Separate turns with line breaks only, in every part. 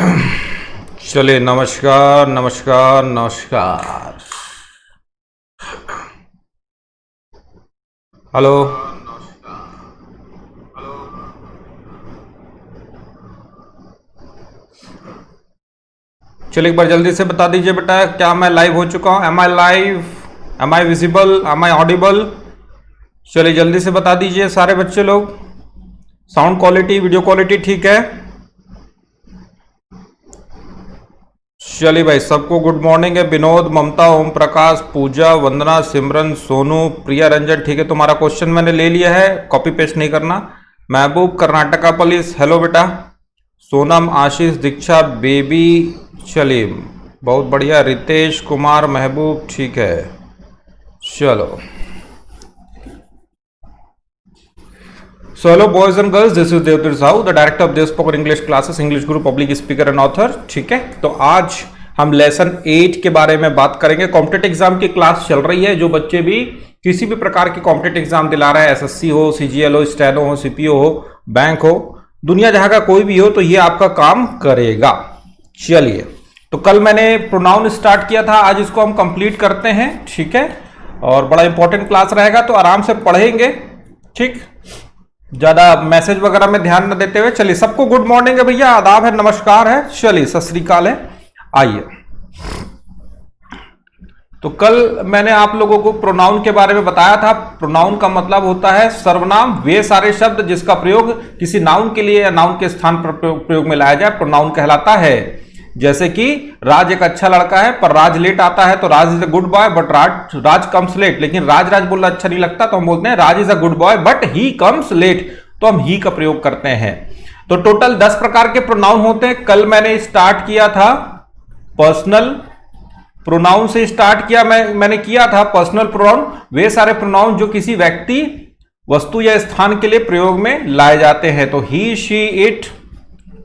चलिए, नमस्कार नमस्कार नमस्कार। हेलो। चलिए, एक बार जल्दी से बता दीजिए बेटा, क्या मैं लाइव हो चुका हूं? Am I live? Am I visible? Am I audible? चलिए जल्दी से बता दीजिए सारे बच्चे लोग। साउंड क्वालिटी, वीडियो क्वालिटी ठीक है? चलिए भाई, सबको गुड मॉर्निंग है। विनोद, ममता, ओम प्रकाश, पूजा, वंदना, सिमरन, सोनू, प्रिया रंजन, ठीक है। तुम्हारा क्वेश्चन मैंने ले लिया है, कॉपी पेस्ट नहीं करना। महबूब, कर्नाटका पुलिस, हेलो बेटा। सोनम, आशीष, दीक्षा, बेबी, चलिए बहुत बढ़िया। रितेश कुमार, महबूब, ठीक है। चलो, So hello boys and girls, this is Devtir Sahu, the director of Dev Spoken English Classes, English Group, Public Speaker and Author। ठीक है, तो आज हम लेसन 8 के बारे में बात करेंगे। कॉम्पिटेटिव एग्जाम की क्लास चल रही है। जो बच्चे भी किसी भी प्रकार की कॉम्पिटेटिव एग्जाम दिला रहा है, एसएससी हो, सीजीएल हो, स्टेनो हो, सीपीओ हो, बैंक हो, दुनिया जहां का कोई भी हो, तो ये आपका काम करेगा। चलिए, तो कल मैंने प्रोनाउन स्टार्ट किया था, आज इसको हम कंप्लीट करते हैं। ठीक है, और बड़ा इंपॉर्टेंट क्लास रहेगा, तो आराम से पढ़ेंगे। ठीक, ज्यादा मैसेज वगैरह में ध्यान न देते हुए। चलिए, सबको गुड मॉर्निंग है भैया, आदाब है, नमस्कार है, चलिए सत श्री अकाल है। आइए, तो कल मैंने आप लोगों को प्रोनाउन के बारे में बताया था। प्रोनाउन का मतलब होता है सर्वनाम, वे सारे शब्द जिसका प्रयोग किसी नाउन के लिए या नाउन के स्थान पर प्रयोग में लाया जाए, प्रोनाउन कहलाता है। जैसे कि राज एक अच्छा लड़का है, पर राज लेट आता है, तो Raj is a good boy but Raj comes late. लेकिन राज राज बोलना अच्छा नहीं लगता, तो हम बोलते हैं Raj is a good boy but he comes late, तो हम ही का प्रयोग करते हैं। तो टोटल 10 प्रकार के प्रोनाउन होते हैं। कल मैंने स्टार्ट किया था पर्सनल प्रोनाउन से, स्टार्ट किया मैंने किया था पर्सनल प्रोनाउन, वे सारे प्रोनाउन जो किसी व्यक्ति, वस्तु या स्थान के लिए प्रयोग में लाए जाते हैं। तो ही, शी, इट,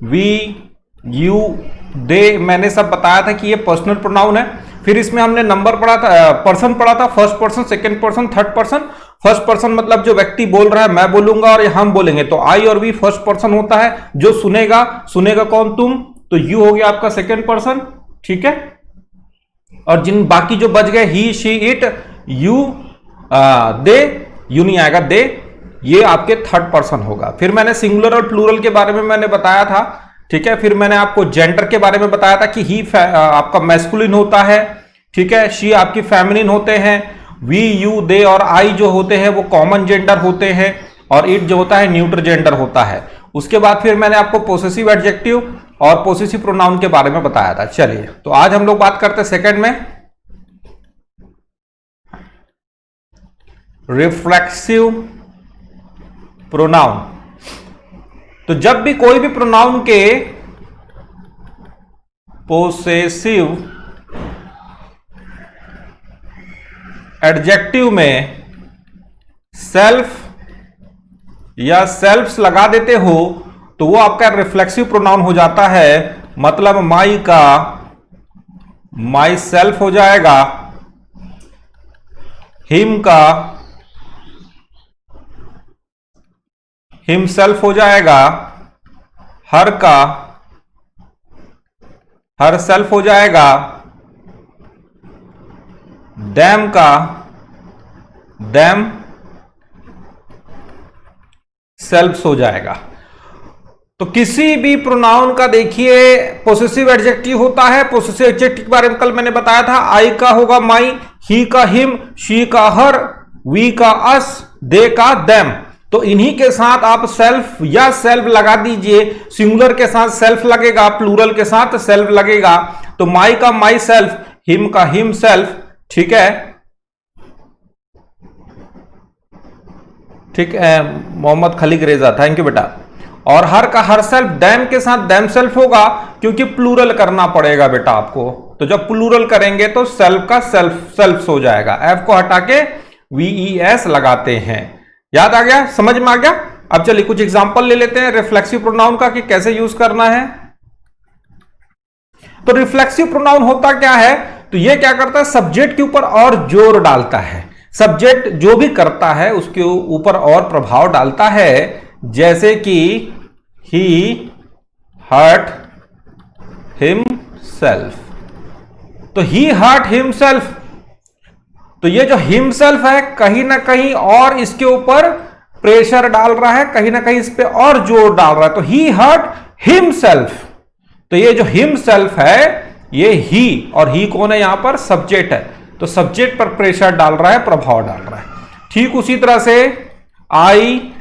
वी, यू, दे, मैंने सब बताया था कि ये पर्सनल प्रोनाउन है। फिर इसमें हमने नंबर पढ़ा था, पर्सन पढ़ा था, first person, second person, third person. First person मतलब जो व्यक्ति बोल रहा है, मैं बोलूंगा और हम बोलेंगे, तो आई और वी फर्स्ट पर्सन होता है। जो सुनेगा, सुनेगा कौन? तुम, तो यू हो गया आपका सेकंड पर्सन। ठीक है, और जिन बाकी जो बच गए, he, she, it, you, they, you नहीं आएगा, दे, ये आपके थर्ड पर्सन होगा। फिर मैंने सिंगुलर और प्लूरल के बारे में मैंने बताया था। ठीक है, फिर मैंने आपको जेंडर के बारे में बताया था कि ही आपका मैस्कुलिन होता है। ठीक है, शी आपकी फेमिनिन होते हैं, वी, यू, दे और आई जो होते हैं वो कॉमन जेंडर होते हैं, और इट जो होता है न्यूट्रल जेंडर होता है। उसके बाद फिर मैंने आपको पोसेसिव एडजेक्टिव और पोसेसिव प्रोनाउन के बारे में बताया था। चलिए, तो आज हम लोग बात करते हैं सेकंड में रिफ्लेक्सिव प्रोनाउन। तो जब भी कोई भी प्रोनाउन के पोसेसिव एडजेक्टिव में सेल्फ या सेल्फ्स लगा देते हो, तो वो आपका रिफ्लेक्सिव प्रोनाउन हो जाता है। मतलब माई का माई सेल्फ हो जाएगा, हिम का हिमसेल्फ हो जाएगा, हर का हर सेल्फ हो जाएगा, देम का देम सेल्फ्स हो जाएगा। तो किसी भी प्रोनाउन का देखिए पोसेसिव एडजेक्टिव होता है। पोसेसिव एडजेक्टिव के बारे में कल मैंने बताया था। आई का होगा माई, ही का हिम, शी का हर, वी का अस, दे का देम। तो इन्हीं के साथ आप सेल्फ या सेल्फ लगा दीजिए। सिंगुलर के साथ सेल्फ लगेगा, प्लूरल के साथ सेल्फ लगेगा। तो माई का माई सेल्फ, हिम का हिम सेल्फ। ठीक है, ठीक है मोहम्मद खलीक रेजा, थैंक यू बेटा। और हर का हर सेल्फ, दैम के साथ दैम सेल्फ होगा, क्योंकि प्लूरल करना पड़ेगा बेटा आपको। तो जब प्लूरल करेंगे तो सेल्फ का सेल्फ हो जाएगा। एफ को हटा के वीईएस लगाते हैं। याद आ गया, समझ में आ गया? अब चलिए कुछ एग्जांपल ले लेते हैं रिफ्लेक्सिव प्रोनाउन का कि कैसे यूज करना है। तो रिफ्लेक्सिव प्रोनाउन होता क्या है? तो ये क्या करता है, सब्जेक्ट के ऊपर और जोर डालता है। सब्जेक्ट जो भी करता है उसके ऊपर और प्रभाव डालता है। जैसे कि ही, हर्ट, हिमसेल्फ। तो ही हर्ट हिमसेल्फ, तो ये जो हिमसेल्फ है कहीं ना कहीं और इसके ऊपर प्रेशर डाल रहा है, कहीं ना कहीं इस पे और जोर डाल रहा है। तो ही हर्ट हिमसेल्फ, तो ये जो हिमसेल्फ है ये ही, और ही कौन है यहां पर? सब्जेक्ट है, तो सब्जेक्ट पर प्रेशर डाल रहा है, प्रभाव डाल रहा है। ठीक उसी तरह से आई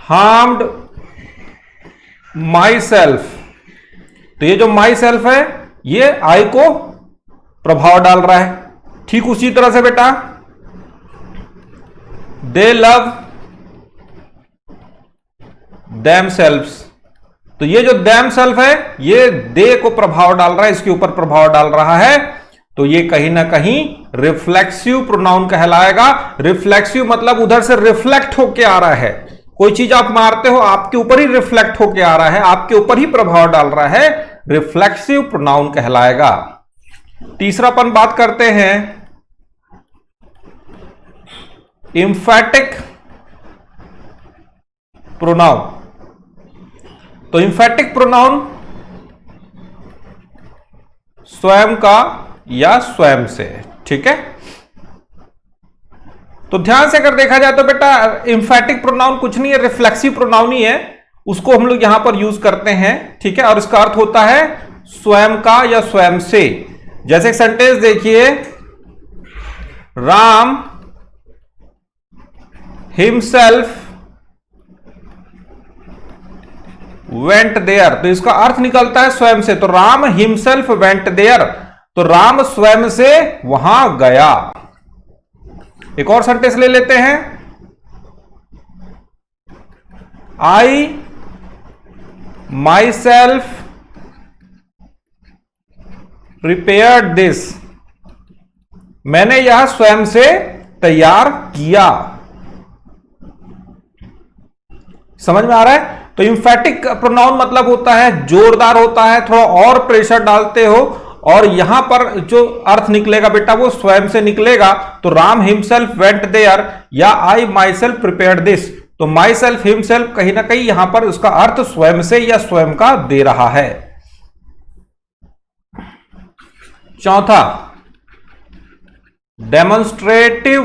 हार्म्ड माई सेल्फ, तो ये जो माई सेल्फ है ये आई को प्रभाव डाल रहा है। ठीक उसी तरह से बेटा दे लव देम सेल्फ्स, तो ये जो देम सेल्फ है ये दे को प्रभाव डाल रहा है, इसके ऊपर प्रभाव डाल रहा है, तो ये कहीं ना कहीं रिफ्लेक्सिव प्रोनाउन कहलाएगा। रिफ्लेक्सिव मतलब उधर से रिफ्लेक्ट होके आ रहा है, कोई चीज आप मारते हो आपके ऊपर ही रिफ्लेक्ट होके आ रहा है, आपके ऊपर ही प्रभाव डाल रहा है, रिफ्लेक्सिव प्रोनाउन कहलाएगा। तीसरापन बात करते हैं इंफैटिक प्रोनाउन। तो इंफैटिक प्रोनाउन स्वयं का या स्वयं से, ठीक है। तो ध्यान से अगर देखा जाए तो बेटा इंफैटिक प्रोनाउन कुछ नहीं है, रिफ्लेक्सिव प्रोनाउन ही है, उसको हम लोग यहां पर यूज करते हैं, ठीक है। और इसका अर्थ होता है स्वयं का या स्वयं से। जैसे एक सेंटेंस देखिए, राम हिमसेल्फ वेंट देयर, तो इसका अर्थ निकलता है स्वयं से। तो राम हिमसेल्फ वेंट देयर, तो राम स्वयं से वहां गया। एक और सेंटेंस ले लेते हैं, आई माई सेल्फ प्रिपेयर्ड दिस, मैंने यह स्वयं से तैयार किया। समझ में आ रहा है? तो इंफैटिक प्रोनाउन मतलब होता है जोरदार होता है, थोड़ा और प्रेशर डालते हो, और यहां पर जो अर्थ निकलेगा बेटा वो स्वयं से निकलेगा। तो राम हिमसेल्फ वेंट देयर या आई माई सेल्फ प्रिपेयर्ड दिस, तो माई सेल्फ हिमसेल्फ कहीं ना कहीं यहां पर उसका अर्थ स्वयं से या स्वयं का दे रहा है। चौथा, डेमोन्स्ट्रेटिव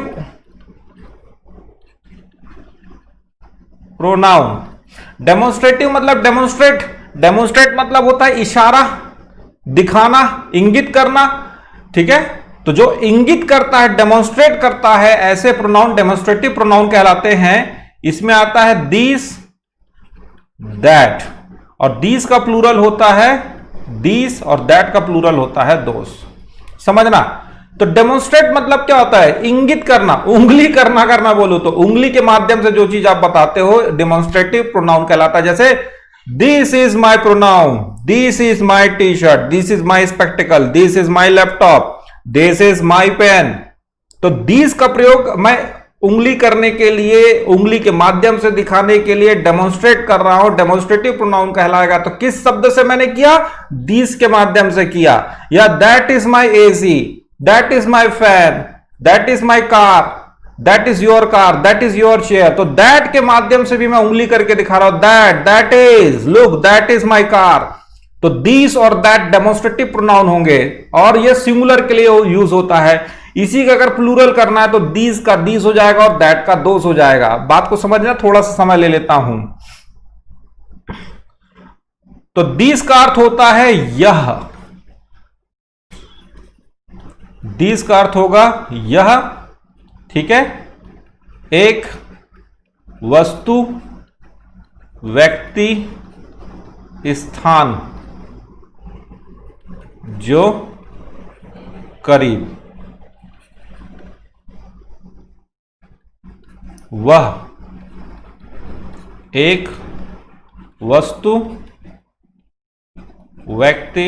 प्रोनाउन। डेमोन्स्ट्रेटिव मतलब डेमोन्स्ट्रेट, डेमोन्स्ट्रेट मतलब होता है इशारा, दिखाना, इंगित करना, ठीक है। तो जो इंगित करता है, डेमोन्स्ट्रेट करता है, ऐसे प्रोनाउन डेमोन्स्ट्रेटिव प्रोनाउन कहलाते हैं। इसमें आता है दिस, दैट, और दिस का प्लूरल होता है दिस और दैट का प्लूरल होता है दोस। समझना? तो डेमोन्स्ट्रेट मतलब क्या होता है? इंगित करना, उंगली करना बोलो तो उंगली के माध्यम से जो चीज आप बताते हो डेमोन्स्ट्रेटिव प्रोनाउन कहलाता है। जैसे this is my pronoun, this is my T shirt, this is my spectacle, this is my laptop, this is my pen. तो दिस का प्रयोग मैं उंगली करने के लिए, उंगली के माध्यम से दिखाने के लिए डेमोन्स्ट्रेट कर रहा हूं, डेमोन्स्ट्रेटिव प्रोनाउन कहलाएगा। तो किस शब्द से मैंने किया? दिस के माध्यम से किया। या that is my AC, that is my fan, that is my car, that is your car, that is your chair. तो दैट के माध्यम से भी मैं उंगली करके दिखा रहा हूं, that is, look that is my car. तो दिस और दैट डेमोन्स्ट्रेटिव प्रोनाउन होंगे, और यह सिंगुलर के लिए यूज होता है। इसी का अगर प्लूरल करना है तो दिस का दिस हो जाएगा और दैट का दोस हो जाएगा। बात को समझना, थोड़ा सा समय ले लेता हूं। तो दिस का अर्थ होता है यह, दिस का अर्थ होगा यह, ठीक है। एक वस्तु, व्यक्ति, स्थान जो करीब, वह एक वस्तु, व्यक्ति,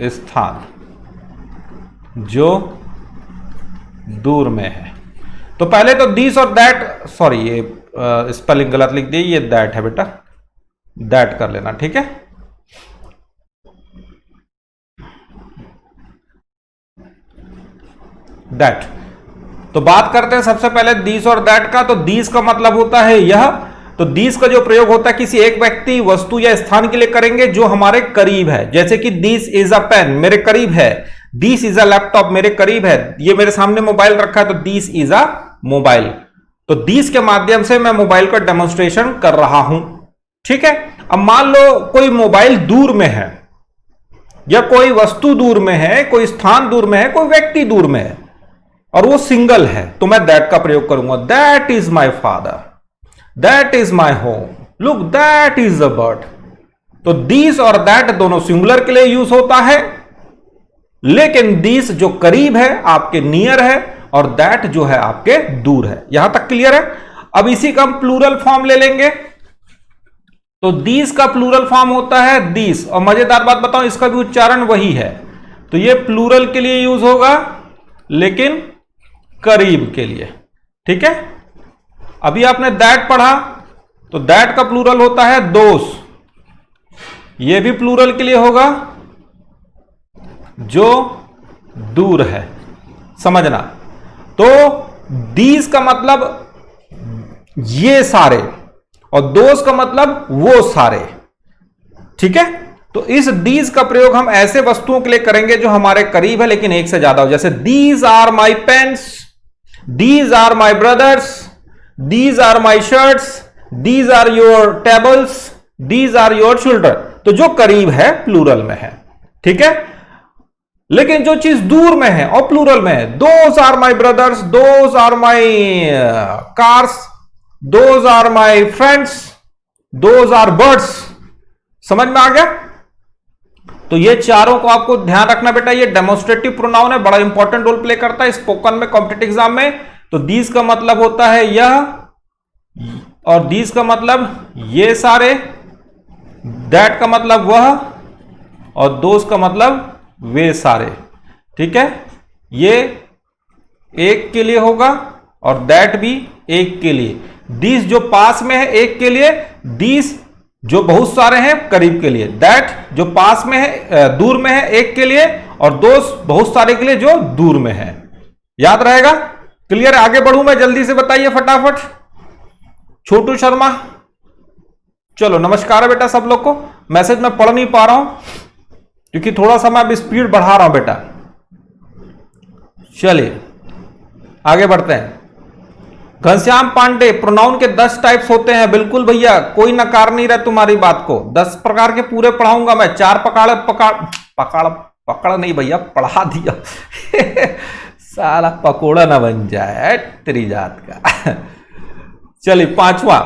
स्थान जो दूर में है। तो पहले तो दिस और दैट, सॉरी ये स्पेलिंग गलत लिख दी, ये दैट है बेटा, दैट कर लेना, ठीक है। दैट। तो बात करते हैं सबसे पहले दिस और दैट का। तो दिस का मतलब होता है यह, तो तो दिस का जो प्रयोग होता है किसी एक व्यक्ति, वस्तु या स्थान के लिए करेंगे जो हमारे करीब है। जैसे कि दिस इज अ पेन, मेरे करीब है। दिस इज अ लैपटॉप, मेरे करीब है। ये मेरे सामने मोबाइल रखा है तो दिस इज अ मोबाइल। तो दिस के माध्यम से मैं मोबाइल का डेमोन्स्ट्रेशन कर रहा हूं। ठीक है। अब मान लो कोई मोबाइल दूर में है, या कोई वस्तु दूर में है, कोई स्थान दूर में है, कोई व्यक्ति दूर में है, और वो सिंगल है, तो मैं दैट का प्रयोग करूंगा। That is my father, that is my home, look that is a bird. तो दिस और दैट दोनों सिंगुलर के लिए यूज होता है, लेकिन दिस जो करीब है, आपके नियर है, और दैट जो है आपके दूर है। यहां तक क्लियर है। अब इसी का हम प्लूरल फॉर्म ले लेंगे। तो दिस का प्लूरल फॉर्म होता है दिस, और मजेदार बात बताऊं, इसका भी उच्चारण वही है। तो ये प्लूरल के लिए यूज होगा, लेकिन करीब के लिए। ठीक है। अभी आपने दैट पढ़ा, तो दैट का प्लूरल होता है दोस। ये भी प्लूरल के लिए होगा, जो दूर है। समझना। तो दीज का मतलब ये सारे, और दोस्त का मतलब वो सारे। ठीक है। तो इस दीज का प्रयोग हम ऐसे वस्तुओं के लिए करेंगे जो हमारे करीब है लेकिन एक से ज्यादा हो। जैसे these are my pens, these are my brothers, these are my shirts, these are your tables, these are your children. तो जो करीब है प्लूरल में है। ठीक है। लेकिन जो चीज दूर में है और प्लूरल में है, those are my brothers, those are my cars, those are my friends, those are birds. समझ में आ गया। तो ये चारों को आपको ध्यान रखना बेटा। ये डेमोन्स्ट्रेटिव प्रोनाउन है, बड़ा इंपॉर्टेंट रोल प्ले करता है स्पोकन में, कॉम्पिटिटिव एग्जाम में। तो दीज का मतलब होता है यह, और दीज का मतलब ये सारे, दैट का मतलब वह, और दोज का मतलब वे सारे। ठीक है। ये एक के लिए होगा और दैट भी एक के लिए। दिस जो पास में है एक के लिए, दिस जो बहुत सारे हैं करीब के लिए, दैट जो पास में है दूर में है एक के लिए, और दोस्त बहुत सारे के लिए जो दूर में है। याद रहेगा। क्लियर। आगे बढ़ूं मैं, जल्दी से बताइए फटाफट। छोटू शर्मा, चलो नमस्कार है बेटा सब लोग को। मैसेज मैं पढ़ नहीं पा रहा हूं क्योंकि थोड़ा सा मैं अब स्पीड बढ़ा रहा हूं बेटा। चलिए आगे बढ़ते हैं। घनश्याम पांडे, प्रोनाउन के 10 टाइप्स होते हैं। बिल्कुल भैया, कोई नकार नहीं रहा तुम्हारी बात को। 10 प्रकार के पूरे पढ़ाऊंगा मैं। 4 पकड़ नहीं भैया, पढ़ा दिया। साला पकोड़ा ना बन जाए तेरी जात का। चलिए 5वां,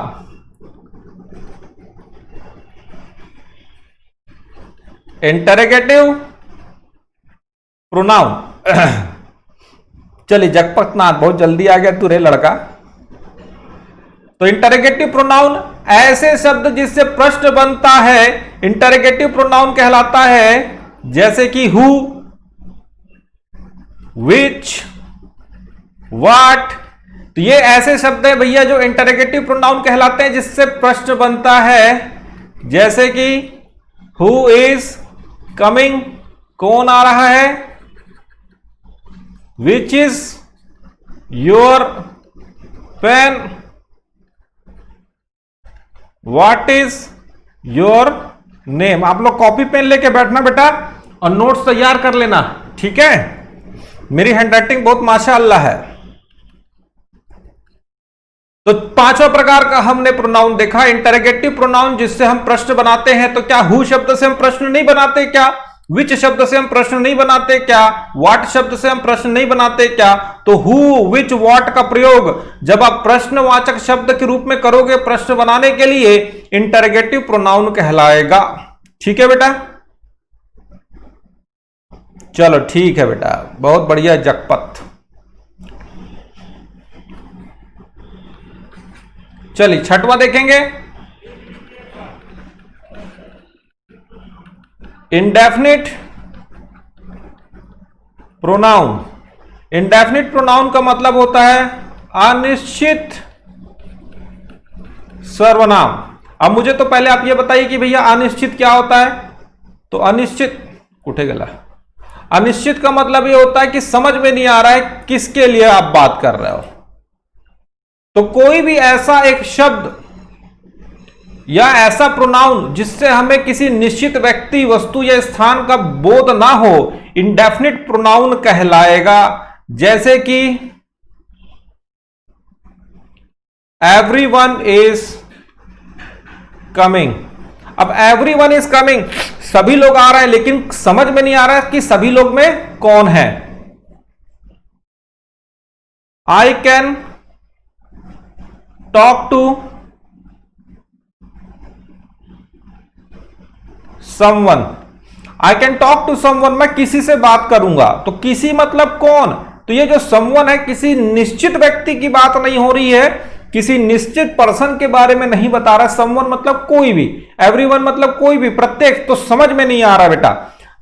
इंटरोगेटिव प्रोनाउन। चलिए जगपतनाथ, बहुत जल्दी आ गया तू रे लड़का। तो इंटरोगेटिव प्रोनाउन ऐसे शब्द जिससे प्रश्न बनता है, इंटरोगेटिव प्रोनाउन कहलाता है। जैसे कि हु, विच, व्हाट। तो ये ऐसे शब्द है भैया जो इंटरोगेटिव प्रोनाउन कहलाते हैं, जिससे प्रश्न बनता है। जैसे कि हु इज कमिंग, कौन आ रहा है। Which is your pen, what is your name. आप लोग कॉपी पेन लेके बैठना बेटा और नोट्स तैयार कर लेना। ठीक है। मेरी हैंडराइटिंग बहुत माशाअल्लाह है। तो 5वां प्रकार का हमने प्रोनाउन देखा, इंटरोगेटिव प्रोनाउन, जिससे हम प्रश्न बनाते हैं। तो क्या हु शब्द से हम प्रश्न नहीं बनाते क्या? विच शब्द से हम प्रश्न नहीं बनाते क्या? व्हाट शब्द से हम प्रश्न नहीं बनाते क्या? तो हु, विच, व्हाट का प्रयोग जब आप प्रश्नवाचक शब्द के रूप में करोगे प्रश्न बनाने के लिए, इंटरोगेटिव प्रोनाउन कहलाएगा। ठीक है बेटा। चलो ठीक है बेटा, बहुत बढ़िया जगपत। चलिए 6वां देखेंगे, इंडेफिनिट प्रोनाउन। इंडेफिनिट प्रोनाउन का मतलब होता है अनिश्चित सर्वनाम। अब मुझे तो पहले आप ये बताइए कि भैया अनिश्चित क्या होता है। तो अनिश्चित कुठे गला, अनिश्चित का मतलब ये होता है कि समझ में नहीं आ रहा है किसके लिए आप बात कर रहे हो। तो कोई भी ऐसा एक शब्द या ऐसा प्रोनाउन जिससे हमें किसी निश्चित व्यक्ति, वस्तु या स्थान का बोध ना हो, इंडेफिनिट प्रोनाउन कहलाएगा। जैसे कि एवरीवन इज कमिंग। अब एवरीवन इज कमिंग, सभी लोग आ रहे हैं, लेकिन समझ में नहीं आ रहा है कि सभी लोग में कौन है। I can talk to someone. I can talk to someone, मैं किसी से बात करूंगा। तो किसी मतलब कौन? तो ये जो समवन है, किसी निश्चित व्यक्ति की बात नहीं हो रही है, किसी निश्चित पर्सन के बारे में नहीं बता रहा। समवन मतलब कोई भी, एवरीवन मतलब कोई भी, प्रत्येक। तो समझ में नहीं आ रहा बेटा।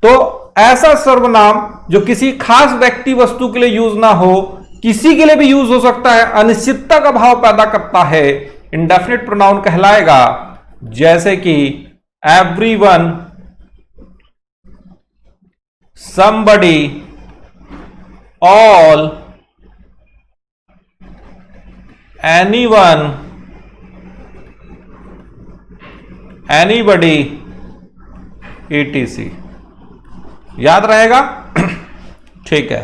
तो ऐसा सर्वनाम जो किसी खास व्यक्ति, वस्तु के लिए यूज ना हो, किसी के लिए भी यूज हो सकता है, अनिश्चितता का भाव पैदा करता है, इंडेफिनिट प्रोनाउन कहलाएगा। जैसे कि everyone, somebody, all, anyone, anybody, etc। याद रहेगा? ठीक है।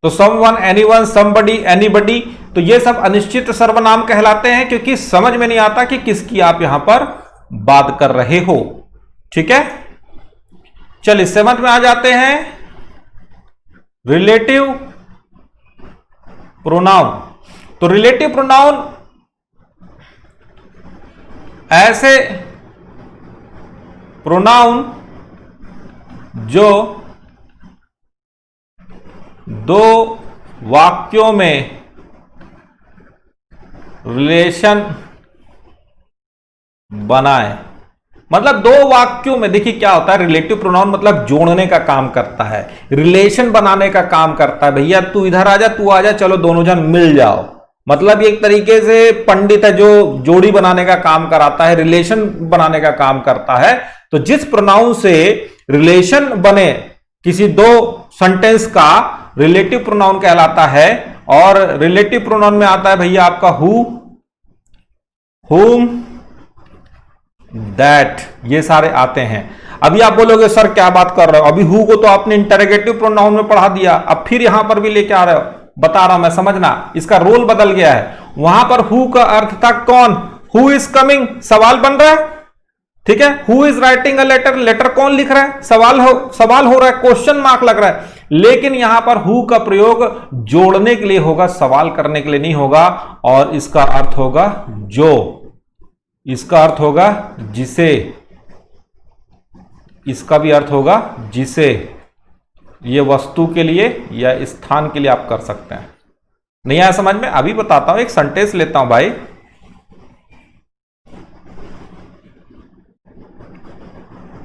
तो someone, anyone, somebody, anybody, तो ये सब अनिश्चित सर्वनाम कहलाते हैं, क्योंकि समझ में नहीं आता कि किसकी आप यहां पर बात कर रहे हो। ठीक है, चलिए 7th में आ जाते हैं, रिलेटिव प्रोनाउन। तो रिलेटिव प्रोनाउन ऐसे प्रोनाउन जो दो वाक्यों में रिलेशन बनाए। मतलब दो वाक्यों में, देखिए क्या होता है, रिलेटिव प्रोनाउन मतलब जोड़ने का काम करता है, रिलेशन बनाने का काम करता है। भैया तू इधर आ जा, तू आ जा, चलो दोनों जन मिल जाओ। मतलब एक तरीके से पंडित है जो जोड़ी बनाने का काम कराता है, रिलेशन बनाने का काम करता है। तो जिस प्रोनाउन से रिलेशन बने किसी दो सेंटेंस का, रिलेटिव प्रोनाउन कहलाता है। और रिलेटिव प्रोनाउन में आता है भैया आपका हु, हुम, दैट, ये सारे आते हैं। अभी आप बोलोगे सर क्या बात कर रहे हो, अभी हु को तो आपने इंटरोगेटिव प्रोनाउन में पढ़ा दिया, अब फिर यहां पर भी लेके आ रहे हो। बता रहा हूं मैं, समझना, इसका रोल बदल गया है। वहां पर हु का अर्थ था कौन, हु इज कमिंग, सवाल बन रहा है। ठीक है, who is writing a letter, letter कौन लिख रहा है, सवाल हो रहा है, क्वेश्चन मार्क लग रहा है। लेकिन यहां पर हु का प्रयोग जोड़ने के लिए होगा, सवाल करने के लिए नहीं होगा। और इसका अर्थ होगा जो, इसका अर्थ होगा जिसे, इसका भी अर्थ होगा जिसे। ये वस्तु के लिए या स्थान के लिए आप कर सकते हैं। नहीं आया समझ में? अभी बताता हूं, एक सेंटेंस लेता हूं भाई।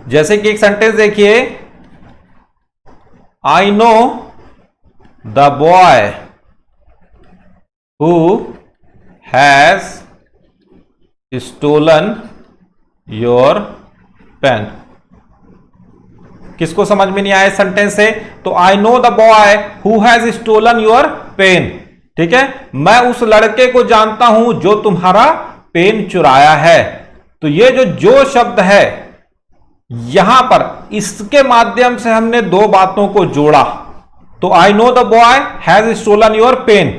जैसे कि एक सेंटेंस देखिए, I know the boy who has stolen your pen. किसको समझ में नहीं आया सेंटेंस से? तो I know the boy who has stolen your pen. ठीक है, मैं उस लड़के को जानता हूं जो तुम्हारा पेन चुराया है। तो ये जो शब्द है यहां पर, इसके माध्यम से हमने दो बातों को जोड़ा। तो I know the boy has stolen your pen.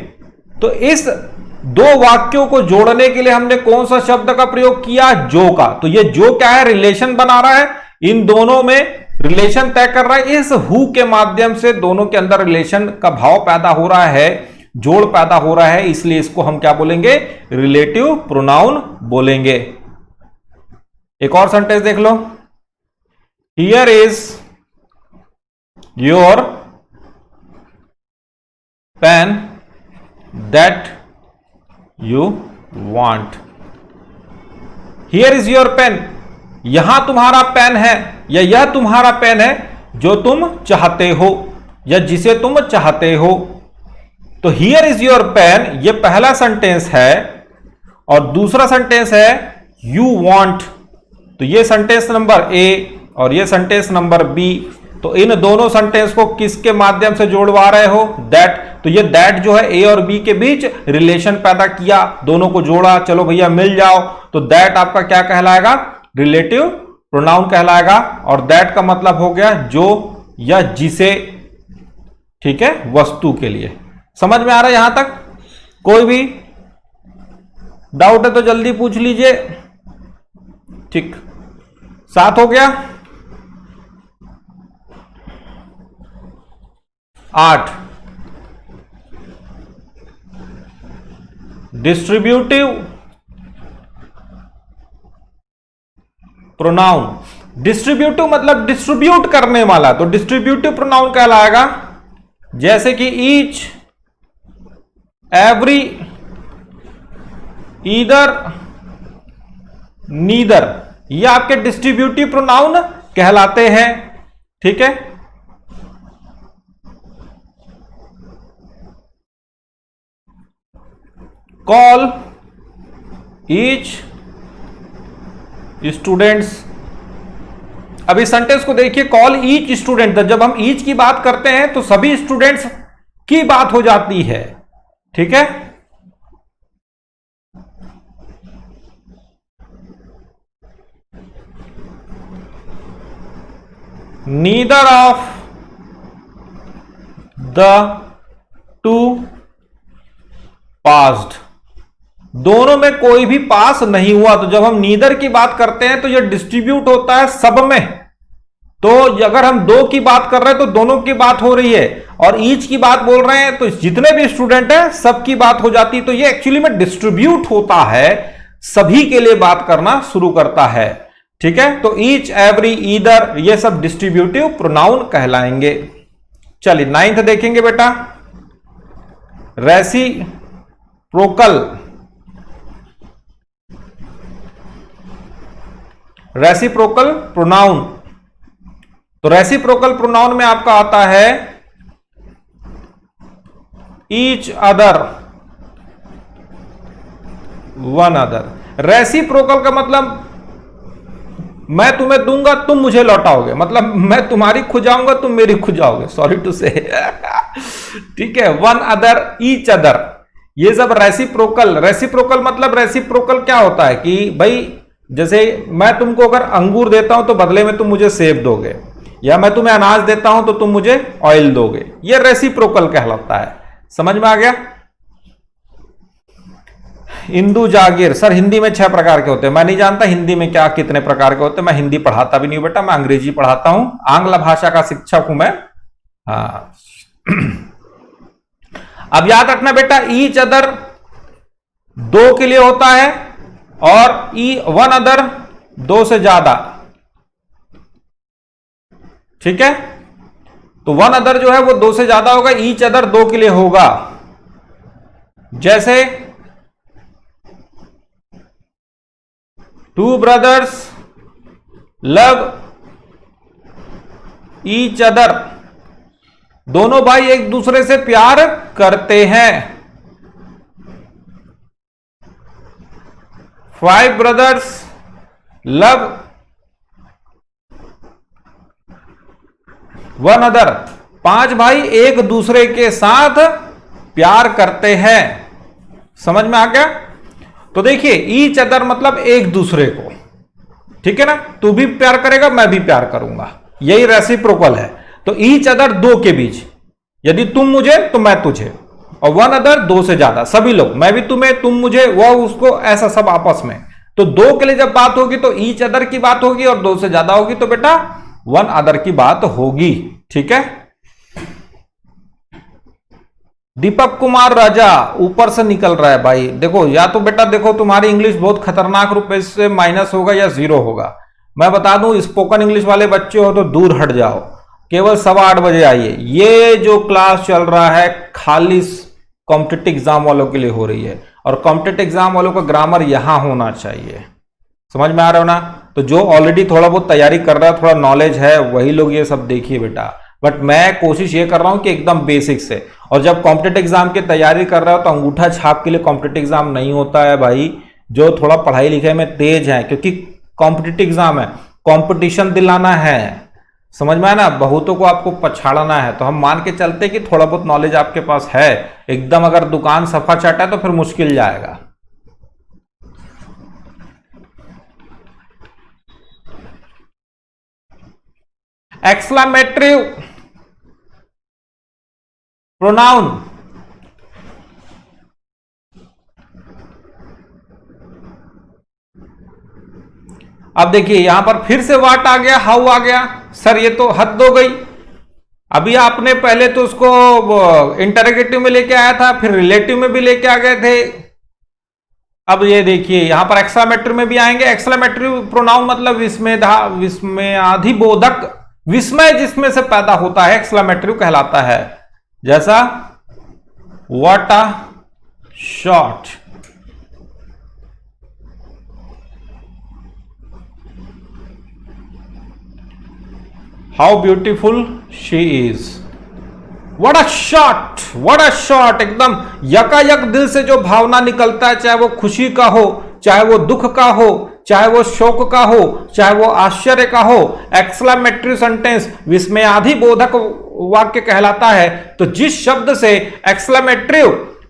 तो इस दो वाक्यों को जोड़ने के लिए हमने कौन सा शब्द का प्रयोग किया? जो का। तो ये जो क्या है, रिलेशन बना रहा है, इन दोनों में रिलेशन तय कर रहा है। इस हु के माध्यम से दोनों के अंदर रिलेशन का भाव पैदा हो रहा है, जोड़ पैदा हो रहा है, इसलिए इसको हम क्या बोलेंगे? रिलेटिव प्रोनाउन बोलेंगे। एक और सेंटेंस देख लो, here is your pen that you want. Here is your pen, यहां तुम्हारा पेन है, या यह तुम्हारा पेन है जो तुम चाहते हो या जिसे तुम चाहते हो। तो हियर इज योर पेन, यह पहला सेंटेंस है, और दूसरा सेंटेंस है यू वांट। तो यह सेंटेंस नंबर ए और यह सेंटेंस नंबर बी। तो तो इन दोनों सेंटेंस को किसके माध्यम से जोड़वा रहे हो? दैट। तो ये दैट जो है ए और बी के बीच रिलेशन पैदा किया, दोनों को जोड़ा, चलो भैया मिल जाओ, तो दैट आपका क्या कहलाएगा? रिलेटिव प्रोनाउन कहलाएगा। और दैट का मतलब हो गया जो या जिसे, ठीक है, वस्तु के लिए। समझ में आ रहा है यहां तक? कोई भी डाउट है तो जल्दी पूछ लीजिए। ठीक, 7 हो गया। 8, डिस्ट्रीब्यूटिव प्रोनाउन। डिस्ट्रीब्यूटिव मतलब डिस्ट्रीब्यूट करने वाला, तो डिस्ट्रीब्यूटिव प्रोनाउन कहलाएगा जैसे कि ईच, एवरी, ईदर, नीदर, ये आपके डिस्ट्रीब्यूटिव प्रोनाउन कहलाते हैं। ठीक है, कॉल ईच स्टूडेंट्स। अब इस सेंटेंस को देखिए, कॉल ईच स्टूडेंट, जब हम ईच की बात करते हैं तो सभी स्टूडेंट्स की बात हो जाती है। ठीक है, neither of the two passed, दोनों में कोई भी पास नहीं हुआ। तो जब हम नीदर की बात करते हैं तो यह डिस्ट्रीब्यूट होता है सब में। तो अगर हम दो की बात कर रहे हैं तो दोनों की बात हो रही है, और ईच की बात बोल रहे हैं तो जितने भी स्टूडेंट हैं सबकी बात हो जाती है। तो ये एक्चुअली में डिस्ट्रीब्यूट होता है, सभी के लिए बात करना शुरू करता है। ठीक है, तो ईच, एवरी, ईदर, ये सब डिस्ट्रीब्यूटिव प्रोनाउन कहलाएंगे। चलिए 9th देखेंगे बेटा, रेसिप्रोकल। रेसिप्रोकल प्रोनाउन, तो रेसिप्रोकल प्रोनाउन में आपका आता है each other, one other. Reciprocal का मतलब मैं तुम्हें दूंगा तुम मुझे लौटाओगे, मतलब मैं तुम्हारी खुजाऊंगा तुम मेरी खुजाओगे, सॉरी टू से। ठीक है, वन अदर, ईच अदर, ये सब रेसिप्रोकल। रेसिप्रोकल मतलब रेसिप्रोकल क्या होता है कि भाई जैसे मैं तुमको अगर अंगूर देता हूं तो बदले में तुम मुझे सेब दोगे, या मैं तुम्हें अनाज देता हूं तो तुम मुझे ऑयल दोगे, ये रेसिप्रोकल कहलाता है। समझ में आ गया? इंदु जागीर, सर हिंदी में 6 प्रकार के होते हैं। मैं नहीं जानता हिंदी में क्या कितने प्रकार के होते हैं, मैं हिंदी पढ़ाता भी नहीं बेटा, मैं अंग्रेजी पढ़ाता हूं, आंग्ल भाषा का शिक्षक हूं मैं। हाँ अब याद रखना बेटा, ईच अदर 2 के लिए होता है, और वन अदर 2 से ज्यादा। ठीक है, तो वन अदर जो है वो 2 से ज्यादा होगा, ईच अदर 2 के लिए होगा। जैसे 2 brothers लव ईच अदर, दोनों भाई एक दूसरे से प्यार करते हैं। 5 brothers लव वन अदर, 5 भाई एक दूसरे के साथ प्यार करते हैं। समझ में आ गया? तो देखिए ईच अदर मतलब एक दूसरे को, ठीक है ना, तू भी प्यार करेगा मैं भी प्यार करूंगा, यही रेसिप्रोकल है। तो ईच अदर 2 के बीच, यदि तुम मुझे तो मैं तुझे, और वन अदर 2 से ज्यादा, सभी लोग, मैं भी तुम्हें तुम मुझे वह उसको, ऐसा सब आपस में। तो 2 के लिए जब बात होगी तो ईच अदर की बात होगी, और 2 से ज्यादा होगी तो बेटा वन अदर की बात होगी। ठीक है, दीपक कुमार राजा ऊपर से निकल रहा है भाई। देखो या तो बेटा देखो तुम्हारी इंग्लिश बहुत खतरनाक रूप से माइनस होगा या 0 होगा। मैं बता दूं स्पोकन इंग्लिश वाले बच्चे हो तो दूर हट जाओ, केवल 8:15 बजे आइए। ये जो क्लास चल रहा है खाली कॉम्पिटिटिव एग्जाम वालों के लिए हो रही है, और कॉम्पिटिटिव एग्जाम वालों का ग्रामर यहां होना चाहिए। समझ में आ रहा हो ना? तो जो ऑलरेडी थोड़ा बहुत तैयारी कर रहा है, थोड़ा नॉलेज है, वही लोग ये सब देखिए बेटा। बट मैं कोशिश ये कर रहा हूं कि एकदम बेसिक से, और जब कॉम्पिटिटिव एग्जाम की तैयारी कर रहा हो तो अंगूठा छाप के लिए कॉम्पिटिटिव एग्जाम नहीं होता है भाई। जो थोड़ा पढ़ाई लिखाई में तेज है, क्योंकि कॉम्पिटिटिव एग्जाम है, कंपटीशन दिलाना है, समझ में आया ना, बहुतों को आपको पछाड़ना है। तो हम मान के चलते कि थोड़ा बहुत नॉलेज आपके पास है, एकदम अगर दुकान सफा चट है तो फिर मुश्किल जाएगा। एक्सक्लेमेटरी प्रोनाउन, अब देखिए यहां पर फिर से व्हाट आ गया, हाउ आ गया। सर ये तो हद हो गई। अभी आपने पहले तो उसको इंटरोगेटिव में लेके आया था, फिर रिलेटिव में भी लेके आ गए थे। अब ये देखिए यहां पर एक्सक्लेमेटरी में भी आएंगे। एक्सक्लेमेटरी प्रोनाउन मतलब विस्मयाधिबोधक, विस्मय जिसमें से पैदा होता है एक्सक्लेमेटरी कहलाता है। जैसा what a shot, how beautiful she is, what a shot, what a shot, एकदम यकायक दिल से जो भावना निकलता है, चाहे वो खुशी का हो, चाहे वो दुख का हो, चाहे वो शोक का हो, चाहे वो आश्चर्य का हो, एक्सक्लेमेटरी सेंटेंस विस्मयाधिबोधक वाक्य कहलाता है। तो जिस शब्द से एक्सक्लेमेटरी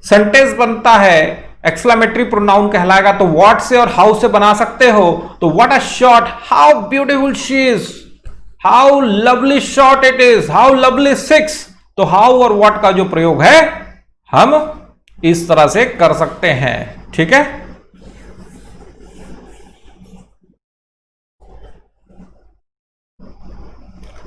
सेंटेंस बनता है एक्सक्लेमेटरी प्रोनाउन कहलाएगा। तो व्हाट से और हाउ से बना सकते हो। तो what a shot, how beautiful she is, how lovely shot it is, how lovely six. तो हाउ और व्हाट का जो प्रयोग है हम इस तरह से कर सकते हैं, ठीक है।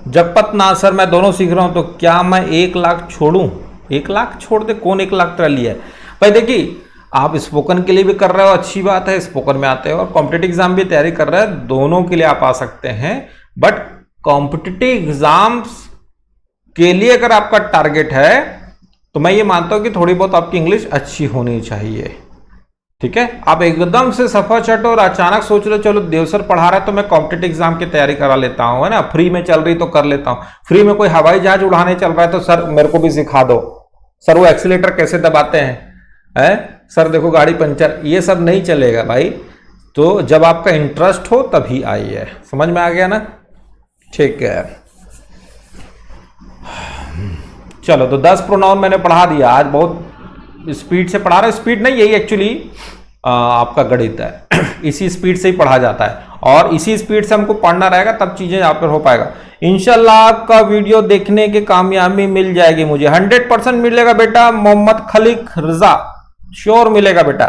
जगपत ना सर मैं दोनों सीख रहा हूं, तो क्या मैं 1 लाख छोड़ूं? 1 लाख छोड़ दे, कौन 1 लाख तेरा लिया है भाई। देखिए आप स्पोकन के लिए भी कर रहे हो, अच्छी बात है, स्पोकन में आते हो, और कॉम्पिटिटिव एग्जाम भी तैयारी कर रहे हैं, दोनों के लिए आप आ सकते हैं। बट कॉम्पिटिटिव एग्जाम्स के लिए अगर आपका टारगेट है तो मैं ये मानता हूं कि थोड़ी बहुत आपकी इंग्लिश अच्छी होनी चाहिए, ठीक है। आप एकदम से सफा चट और अचानक सोच रहे चलो देव सर पढ़ा रहा है तो मैं कॉम्पिटिटिव एग्जाम की तैयारी करा लेता हूं, है ना, फ्री में चल रही तो कर लेता हूं। फ्री में कोई हवाई जहाज उड़ाने चल रहा है तो सर मेरे को भी सिखा दो, सर वो एक्सीलेटर कैसे दबाते हैं, सर देखो गाड़ी पंचर, ये सब नहीं चलेगा भाई। तो जब आपका इंटरेस्ट हो तभी आइए, समझ में आ गया ना, ठीक है। चलो तो 10 प्रोनाउन मैंने पढ़ा दिया, आज बहुत स्पीड से पढ़ा रहा हूं। स्पीड नहीं, यही एक्चुअली आपका गणित है इसी स्पीड से ही पढ़ा जाता है, और इसी स्पीड से हमको पढ़ना रहेगा, तब चीजें यहाँ पर हो पाएगा। इंशाल्लाह आपका वीडियो देखने की कामयाबी मिल जाएगी मुझे, 100% मिलेगा बेटा। मोहम्मद खलीक रजा, श्योर मिलेगा बेटा।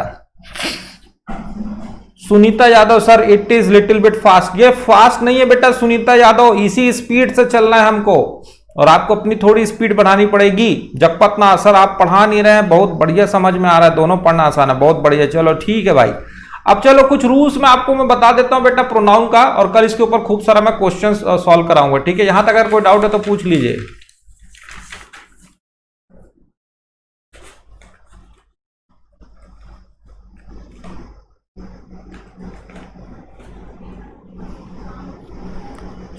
Sunita Yadav sir it is little bit fast, ये फास्ट नहीं है बेटा सुनीता यादव, इसी स्पीड से चलना है हमको, और आपको अपनी थोड़ी स्पीड बढ़ानी पड़ेगी। जगपत ना सर आप पढ़ा नहीं रहे हैं, बहुत बढ़िया समझ में आ रहा है, दोनों पढ़ना आसान है, बहुत बढ़िया। चलो ठीक है भाई। अब चलो कुछ रूल्स में आपको मैं बता देता हूं बेटा प्रोनाउन का, और कल इसके ऊपर खूब सारा मैं क्वेश्चन सॉल्व कराऊंगा, ठीक है। यहां तक अगर कोई डाउट है तो पूछ लीजिए।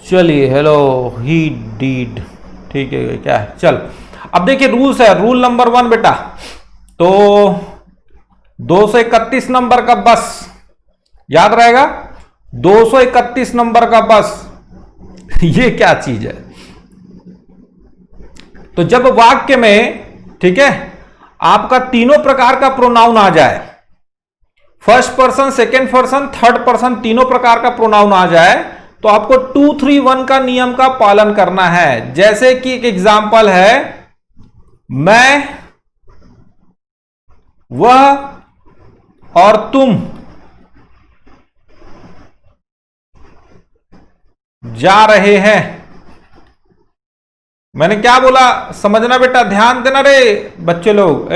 चलिए हेलो ही डीड, ठीक है क्या है, चल। अब देखिए रूल्स है, रूल नंबर 1 बेटा, तो 231 नंबर का बस याद रहेगा, 231 नंबर का बस ये क्या चीज है। तो जब वाक्य में, ठीक है, आपका तीनों प्रकार का प्रोनाउन आ जाए, first person, second person, third person, तीनों प्रकार का प्रोनाउन आ जाए, तो आपको 2-3-1 का नियम का पालन करना है। जैसे कि एक एग्जाम्पल है, मैं, वह और तुम जा रहे हैं। मैंने क्या बोला समझना बेटा, ध्यान देना रे बच्चे लोग।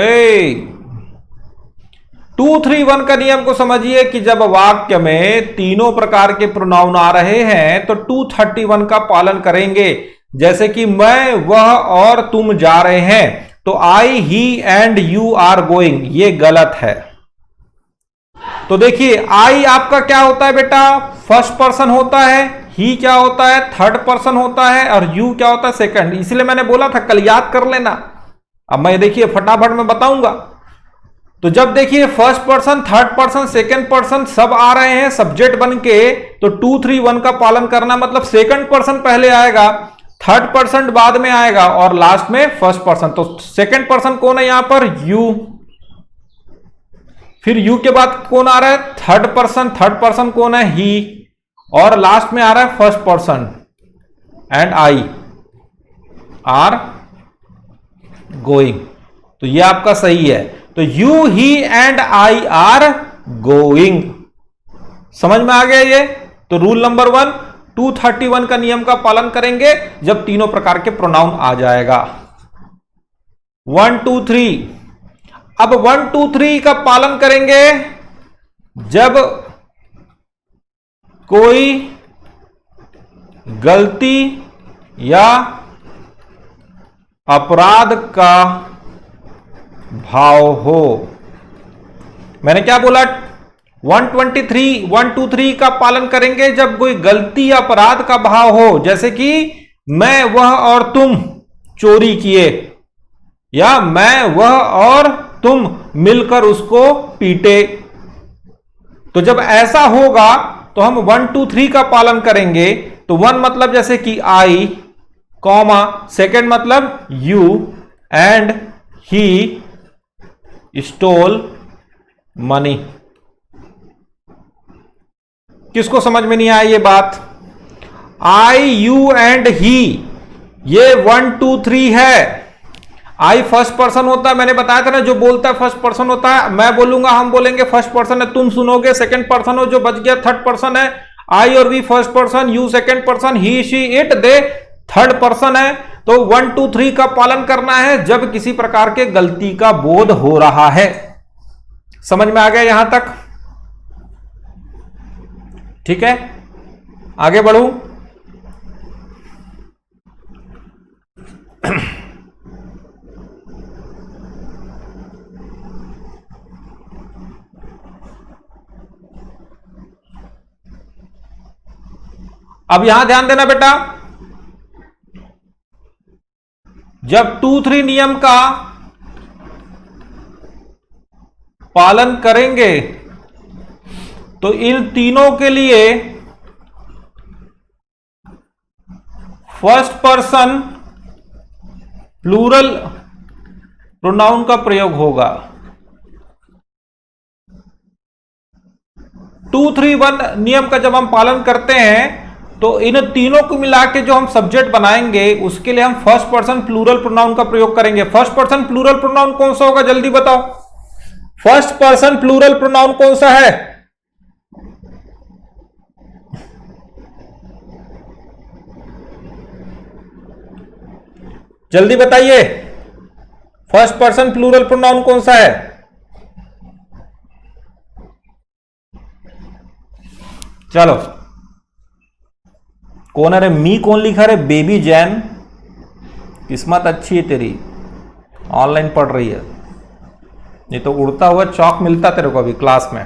2-3-1 का नियम को समझिए कि जब वाक्य में तीनों प्रकार के प्रोनाउन आ रहे हैं तो 231 का पालन करेंगे। जैसे कि मैं, वह और तुम जा रहे हैं, तो आई, ही एंड यू आर गोइंग, ये गलत है। तो देखिए आई आपका क्या होता है बेटा, फर्स्ट पर्सन होता है, ही क्या होता है, थर्ड पर्सन होता है, और यू क्या होता है, सेकंड। इसलिए मैंने बोला था कल याद कर लेना। अब मैं देखिए फटाफट में बताऊंगा। तो जब देखिए first person, third person, second person सब आ रहे हैं सब्जेक्ट बन के, तो 2 3 1 का पालन करना, मतलब सेकंड पर्सन पहले आएगा, थर्ड पर्सन बाद में आएगा और लास्ट में फर्स्ट पर्सन। तो सेकंड पर्सन कौन है यहां पर? यू। फिर यू के बाद कौन आ रहा है? थर्ड पर्सन कौन है? ही। और लास्ट में आ रहा है first person, and I R going. तो ये आपका सही है। तो you, he and I R going. समझ में आ गया ये? तो रूल नंबर 1, 231 का नियम का पालन करेंगे जब तीनों प्रकार के प्रोनाउन आ जाएगा। 1 2 3। अब 1 2 3 का पालन करेंगे जब कोई गलती या अपराध का भाव हो। मैंने क्या बोला? 1 2 3 का पालन करेंगे जब कोई गलती या अपराध का भाव हो, जैसे कि मैं, वह और तुम चोरी किए, या मैं, वह और तुम मिलकर उसको पीटे। तो जब ऐसा होगा तो हम 1 2 3 का पालन करेंगे। तो 1 मतलब जैसे कि आई, कॉमा, सेकेंड मतलब you, and he stole money. किसको समझ में नहीं आया ये बात? आई, यू एंड ही, ये 1 2 3 है। आई फर्स्ट पर्सन होता है, मैंने बताया था ना, जो बोलता है फर्स्ट पर्सन होता है। मैं बोलूंगा, हम बोलेंगे फर्स्ट पर्सन है, तुम सुनोगे सेकंड पर्सन हो, जो बच गया थर्ड पर्सन है। आई और we first person, you second person, he she it they third person है। तो 1 2 3 का पालन करना है जब किसी प्रकार के गलती का बोध हो रहा है। समझ में आ गया यहां तक? ठीक है, आगे बढ़ूं। अब यहां ध्यान देना बेटा, जब 2 3 नियम का पालन करेंगे तो इन तीनों के लिए फर्स्ट पर्सन प्लूरल प्रोनाउन का प्रयोग होगा। 2 3 1 नियम का जब हम पालन करते हैं तो इन तीनों को मिला के जो हम सब्जेक्ट बनाएंगे उसके लिए हम फर्स्ट पर्सन प्लूरल प्रोनाउन का प्रयोग करेंगे। फर्स्ट पर्सन प्लूरल प्रोनाउन कौन सा होगा? जल्दी बताओ, फर्स्ट पर्सन प्लूरल प्रोनाउन कौन सा है? जल्दी बताइए, फर्स्ट पर्सन प्लूरल प्रोनाउन कौन सा है? चलो, कौन है रे? मी कौन लिखा रे? बेबी जैन, किस्मत अच्छी है तेरी, ऑनलाइन पढ़ रही है, नहीं तो उड़ता हुआ चौक मिलता तेरे को अभी क्लास में।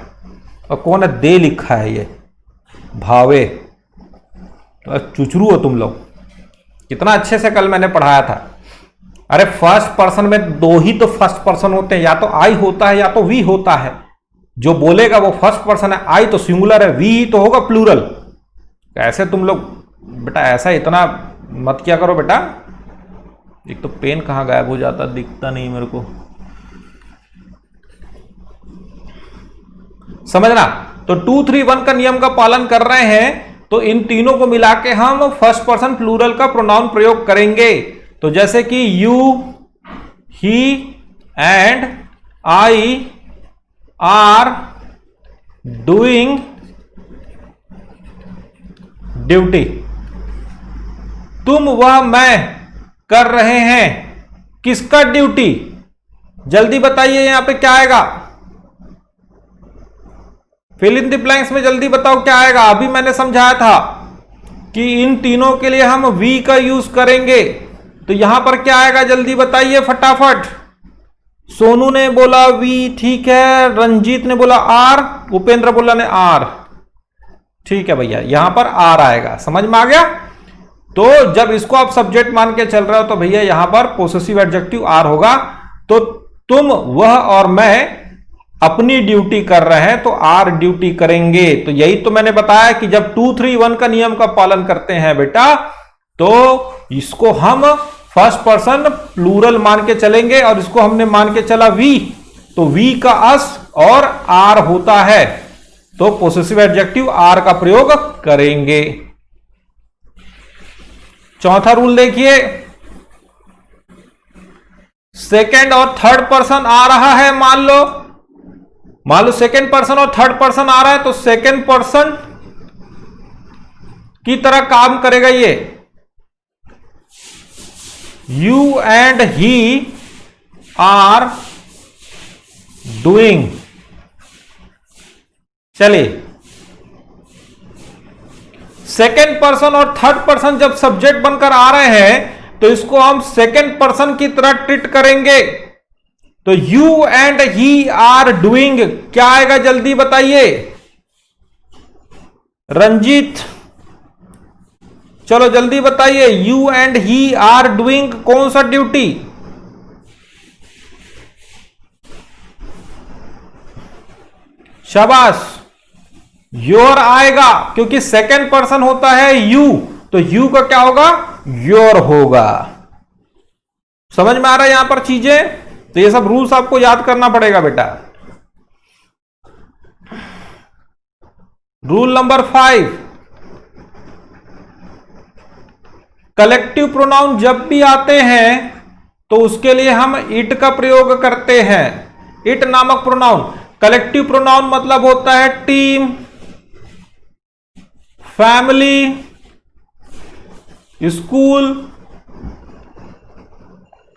और कौन है? दे लिखा है ये, भावे। तो चुचरू हो तुम लोग, कितना अच्छे से कल मैंने पढ़ाया था। अरे फर्स्ट पर्सन में दो ही तो फर्स्ट पर्सन होते हैं, या तो आई होता है या तो वी होता है। जो बोलेगा वो फर्स्ट पर्सन है, आई तो सिंगुलर है, वी ही तो होगा प्लूरल। ऐसे तुम लोग बेटा ऐसा इतना मत किया करो बेटा। एक तो पेन कहां गायब हो जाता, दिखता नहीं मेरे को, समझना। तो 2 3 1 का नियम का पालन कर रहे हैं तो इन तीनों को मिला के हम फर्स्ट पर्सन प्लूरल का प्रोनाउन प्रयोग करेंगे। तो जैसे कि you, he and I R doing duty. तुम, वह, मैं कर रहे हैं किसका ड्यूटी? जल्दी बताइए यहां पे क्या आएगा? फिल इन द ब्लैंक्स में जल्दी बताओ क्या आएगा। अभी मैंने समझाया था कि इन तीनों के लिए हम वी का यूज करेंगे, तो यहां पर क्या आएगा? जल्दी बताइए फटाफट। सोनू ने बोला वी, ठीक है। रंजीत ने बोला आर, उपेंद्र बोला ने आर, ठीक है भैया, यहां पर आर आएगा। समझ में आ गया? तो जब इसको आप सब्जेक्ट मान के चल रहे हो तो भैया यहां पर पोसेसिव एडजेक्टिव आर होगा। तो तुम, वह और मैं अपनी ड्यूटी कर रहे हैं तो आर ड्यूटी करेंगे। तो यही तो मैंने बताया कि जब 2 3 1 का नियम का पालन करते हैं बेटा तो इसको हम फर्स्ट पर्सन प्लूरल मान के चलेंगे, और इसको हमने मान के चला वी, तो वी का अस और आर होता है, तो पोसेसिव एडजेक्टिव आर का प्रयोग करेंगे। चौथा रूल देखिए, सेकेंड और थर्ड पर्सन आ रहा है, मान लो सेकेंड पर्सन और थर्ड पर्सन आ रहा है, तो सेकेंड पर्सन की तरह काम करेगा ये। You and he are doing. चलिए, सेकेंड पर्सन और थर्ड पर्सन जब सब्जेक्ट बनकर आ रहे हैं तो इसको हम सेकेंड पर्सन की तरह ट्रीट करेंगे। तो you and he are doing क्या आएगा, जल्दी बताइए रंजीत, चलो जल्दी बताइए। You and he are doing कौन सा ड्यूटी? शाबाश, योर आएगा, क्योंकि सेकेंड पर्सन होता है यू, तो यू का क्या होगा, योर होगा। समझ में आ रहा है यहां पर चीजें? तो ये सब रूल्स आपको याद करना पड़ेगा बेटा। रूल नंबर 5, कलेक्टिव प्रोनाउन जब भी आते हैं तो उसके लिए हम इट का प्रयोग करते हैं। इट नामक प्रोनाउन, कलेक्टिव प्रोनाउन मतलब होता है टीम, फैमिली, स्कूल,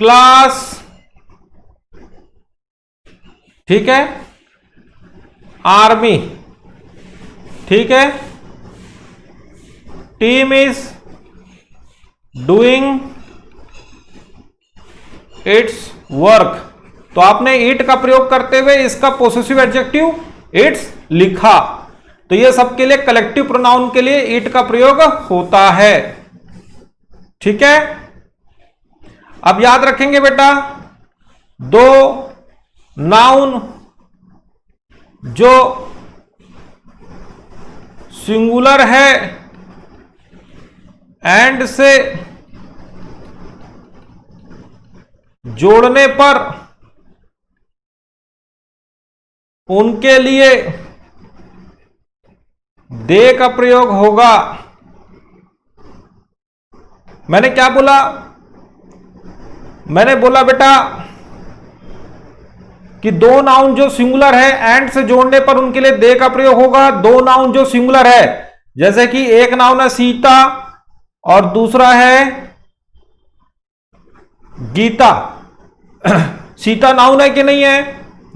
क्लास, ठीक है, आर्मी, ठीक है। Team is doing it's work, तो आपने इट का प्रयोग करते हुए इसका पोसेसिव एडजेक्टिव इट्स लिखा, तो ये सबके लिए कलेक्टिव प्रोनाउन के लिए इट का प्रयोग होता है, ठीक है। अब याद रखेंगे बेटा, दो नाउन जो सिंगुलर है एंड से जोड़ने पर उनके लिए दे का प्रयोग होगा। मैंने क्या बोला? मैंने बोला बेटा कि दो नाउन जो सिंगुलर है एंड से जोड़ने पर उनके लिए दे का प्रयोग होगा। दो नाउन जो सिंगुलर है, जैसे कि एक नाउन है सीता और दूसरा है गीता। सीता नाउन है कि नहीं है,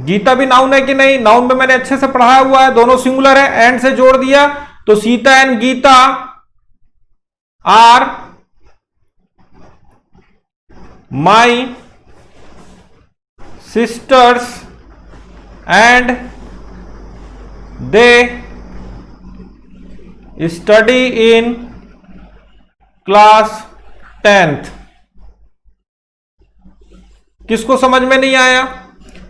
गीता भी नाउन है कि नहीं? नाउन में मैंने अच्छे से पढ़ाया हुआ है, दोनों सिंगुलर है, एंड से जोड़ दिया, तो Sita and Gita are my sisters and they study in class 10th। किसको समझ में नहीं आया?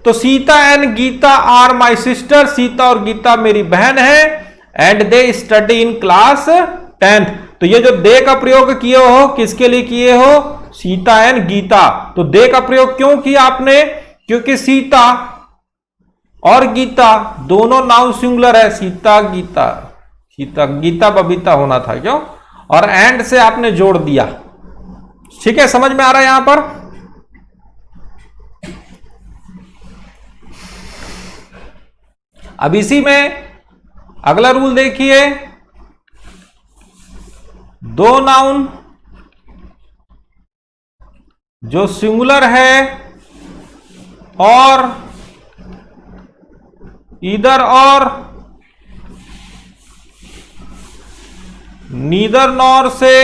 तो Sita and Gita are my sister, Sita और गीता मेरी बहन है, and they study in class 10th। तो ये जो दे का प्रयोग किए हो, किसके लिए किए हो? सीता एंड गीता। तो दे का प्रयोग क्यों किया आपने? क्योंकि सीता और गीता दोनों नाउन सिंगुलर है, सीता गीता, सीता गीता बबीता होना था क्यों, और एंड से आपने जोड़ दिया, ठीक है। समझ में आ रहा है यहां पर? अब इसी में अगला रूल देखिए, दो नाउन जो सिंगुलर है और ईदर और नीदर नॉर से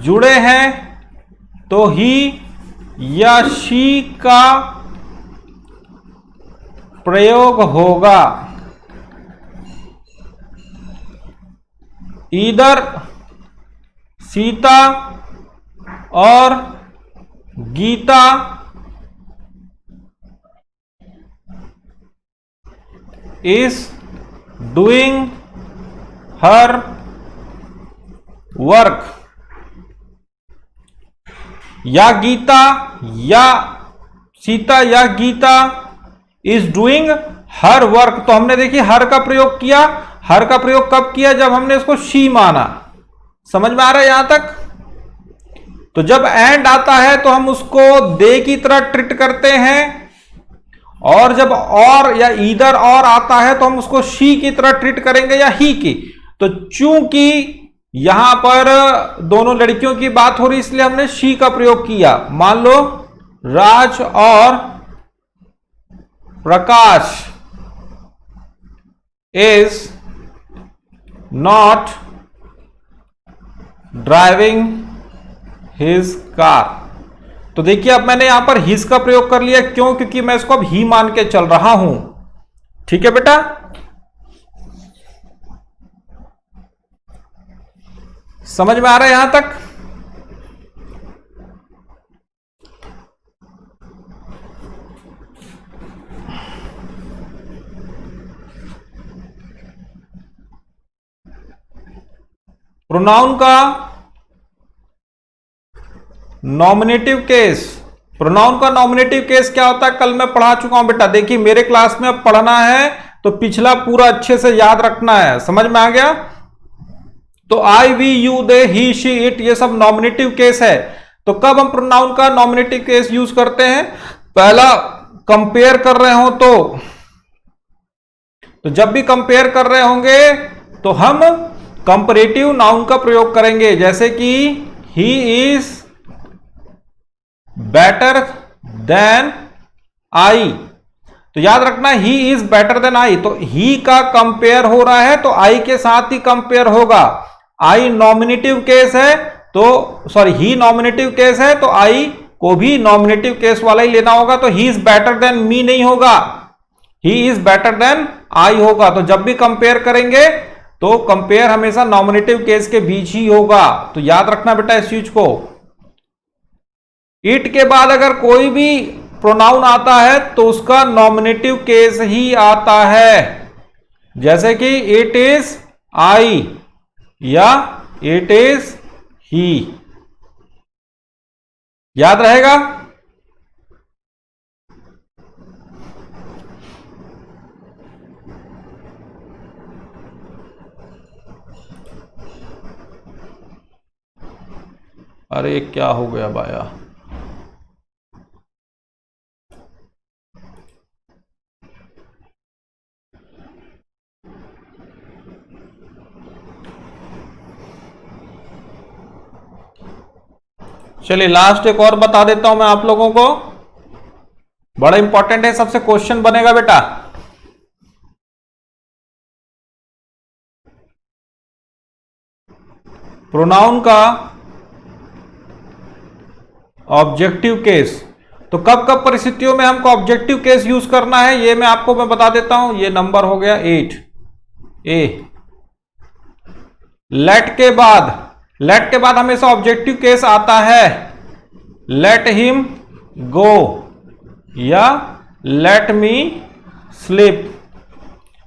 जुड़े हैं तो ही या शी का प्रयोग होगा। ईदर सीता और Gita is doing her work, या गीता या सीता या Gita is doing her work. तो हमने देखिए हर का प्रयोग किया। हर का प्रयोग कब किया? जब हमने इसको शी माना। समझ में आ रहा है यहां तक? तो जब एंड आता है तो हम उसको दे की तरह ट्रीट करते हैं, और जब और या ईदर और आता है तो हम उसको शी की तरह ट्रीट करेंगे या ही की। तो चूंकि यहां पर दोनों लड़कियों की बात हो रही इसलिए हमने शी का प्रयोग किया। मान लो राज और Prakash is not driving his car. तो देखिए अब मैंने यहां पर हिज का प्रयोग कर लिया। क्यों? क्योंकि मैं इसको अब ही मान के चल रहा हूं। ठीक है बेटा? समझ में आ रहा है यहां तक? प्रोनाउन का नॉमिनेटिव केस। प्रोनाउन का नॉमिनेटिव केस क्या होता है? कल मैं पढ़ा चुका हूं बेटा। देखिए मेरे क्लास में अब पढ़ना है तो पिछला पूरा अच्छे से याद रखना है। समझ में आ गया? तो I, we, you, they, he, she, it, ये सब नॉमिनेटिव केस है। तो कब हम प्रोनाउन का नॉमिनेटिव केस यूज करते हैं? पहला कंपेयर कर रहे हो तो जब भी कंपेयर कर रहे होंगे तो हम कंपैरेटिव नाउन का प्रयोग करेंगे। जैसे कि he is better than I. तो याद रखना he is better than I. तो ही का कंपेयर हो रहा है तो आई के साथ ही कंपेयर होगा। आई नॉमिनेटिव केस है तो ही नॉमिनेटिव केस है तो आई को भी नॉमिनेटिव केस वाला ही लेना होगा। तो he is better than me नहीं होगा, he is better than I होगा। तो जब भी कंपेयर करेंगे तो कंपेयर हमेशा नॉमिनेटिव केस के बीच ही होगा। तो याद रखना बेटा इस चीज को। इट के बाद अगर कोई भी प्रोनाउन आता है तो उसका नॉमिनेटिव केस ही आता है। जैसे कि इट इज आई या इट इज ही। याद रहेगा? अरे क्या हो गया बाया? चलिए लास्ट एक और बता देता हूं मैं आप लोगों को, बड़ा इंपॉर्टेंट है, सबसे क्वेश्चन बनेगा बेटा। प्रोनाउन का ऑब्जेक्टिव केस। तो कब कब परिस्थितियों में हमको ऑब्जेक्टिव केस यूज करना है ये मैं बता देता हूं। ये नंबर हो गया 8 ए। लेट के बाद हमेशा ऑब्जेक्टिव केस आता है। लेट हिम गो या लेट मी स्लीप।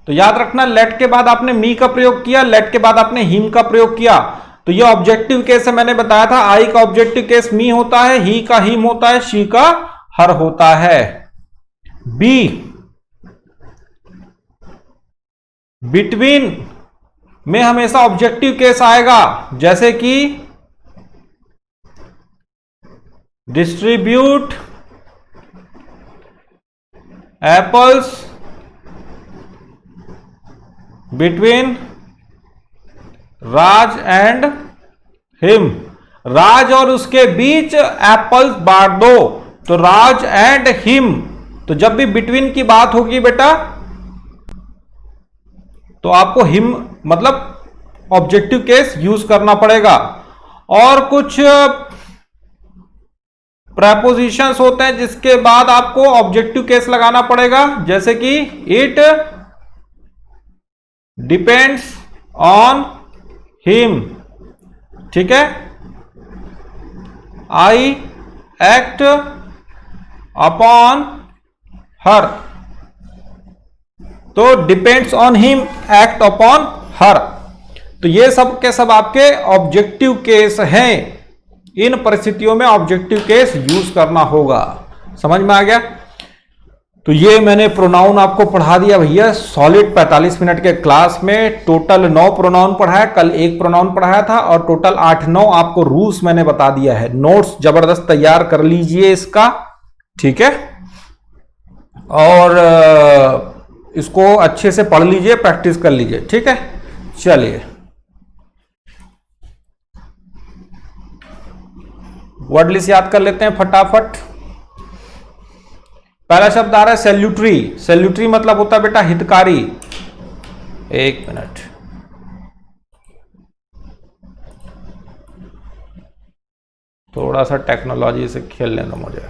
तो याद रखना लेट के बाद आपने मी का प्रयोग किया, लेट के बाद आपने हिम का प्रयोग किया। तो ये ऑब्जेक्टिव केस है। मैंने बताया था आई का ऑब्जेक्टिव केस मी होता है, ही का हिम होता है, शी का हर होता है। बी बिटवीन में हमेशा ऑब्जेक्टिव केस आएगा। जैसे कि distribute apples between Raj and him. Raj और उसके बीच एप्पल्स बांट दो। तो राज एंड हिम। तो जब भी बिटवीन की बात होगी बेटा तो आपको हिम मतलब ऑब्जेक्टिव केस यूज करना पड़ेगा। और कुछ प्रेपोजिशंस होते हैं जिसके बाद आपको ऑब्जेक्टिव केस लगाना पड़ेगा। जैसे कि इट डिपेंड्स ऑन हिम। ठीक है? I act upon her. तो depends on him, act upon her. तो ये सब के सब आपके ऑब्जेक्टिव केस हैं। इन परिस्थितियों में ऑब्जेक्टिव केस यूज करना होगा। समझ में आ गया? तो ये मैंने प्रोनाउन आपको पढ़ा दिया भैया सॉलिड 45 मिनट के क्लास में। टोटल 9 प्रोनाउन पढ़ाया, कल 1 प्रोनाउन पढ़ाया था, और टोटल 8-9 आपको रूल्स मैंने बता दिया है। नोट्स जबरदस्त तैयार कर लीजिए इसका, ठीक है? और इसको अच्छे से पढ़ लीजिए, प्रैक्टिस कर लीजिए, ठीक है? चलिए, वर्ड लिस्ट याद कर लेते हैं फटाफट। पहला शब्द आ रहा है सैल्यूटरी। सैल्यूटरी मतलब होता है बेटा हितकारी। एक मिनट, थोड़ा सा टेक्नोलॉजी से खेल लेना मुझे।